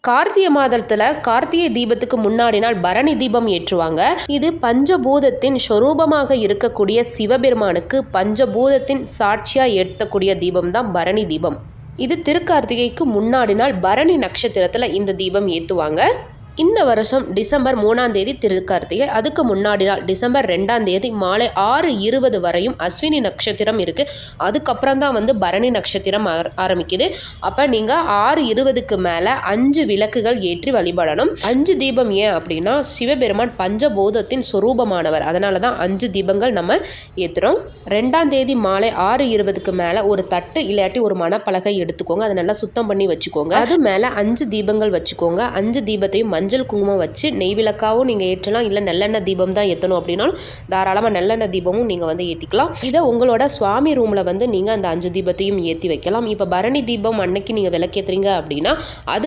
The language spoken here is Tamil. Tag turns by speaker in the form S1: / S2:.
S1: கார்த்திகை மாதத்துல கார்த்திகை தீபத்துக்கு முன்னாடி நாள் பரணி தீபம் ஏற்றுவாங்க. இது பஞ்சபூதத்தின் சொரூபமாக இருக்கக்கூடிய சிவபெருமானுக்கு பஞ்சபூதத்தின் சாட்சியா ஏற்றக்கூடிய தீபம் தான் பரணி தீபம். இது திருக்கார்த்திகைக்கு முன்னாடி நாள் பரணி நட்சத்திரத்துல இந்த தீபம் ஏற்றுவாங்க. இந்த வருஷம் டிசம்பர் 3ஆம் தேதி திருக்கார்த்திகை, அதுக்கு முன்னாடி நாள் டிசம்பர் 2ஆம் தேதி மாலை 6:20 வரையும் அஸ்வினி நட்சத்திரம் இருக்குது. அதுக்கப்புறம் தான் பரணி நட்சத்திரம் ஆரம்பிக்குது. அப்போ நீங்கள் 6:20க்கு மேலே 5 விளக்குகள் ஏற்றி வழிபடணும். 5 தீபம் ஏன் அப்படின்னா சிவபெருமான் பஞ்சபூதத்தின் சொரூபமானவர், அதனால தான் 5 தீபங்கள் நம்ம ஏற்றுறோம். 2ஆம் தேதி மாலை 6:20க்கு மேலே ஒரு தட்டு இல்லாட்டி ஒரு மணப்பலகை எடுத்துக்கோங்க, அதை நல்லா சுத்தம் பண்ணி வச்சுக்கோங்க. அது மேலே 5 தீபங்கள் வச்சுக்கோங்க. 5 தீபத்தையும் மஞ்சள் குங்குமம் வச்சு நெய் விளக்காவும் நீங்கள் ஏற்றலாம், இல்லை நல்லெண்ணெய் தீபம் தான் ஏற்றணும் அப்படின்னாலும் தாராளமாக நல்லெண்ணெய் தீபமும் நீங்கள் ஏற்றிக்கலாம். இதை உங்களோட சுவாமி ரூமில் நீங்கள் அந்த 5 தீபத்தையும் ஏற்றி வைக்கலாம். இப்போ பரணி தீபம் அன்னைக்கு நீங்கள் விளக்கேற்றுறீங்க அப்படின்னா அது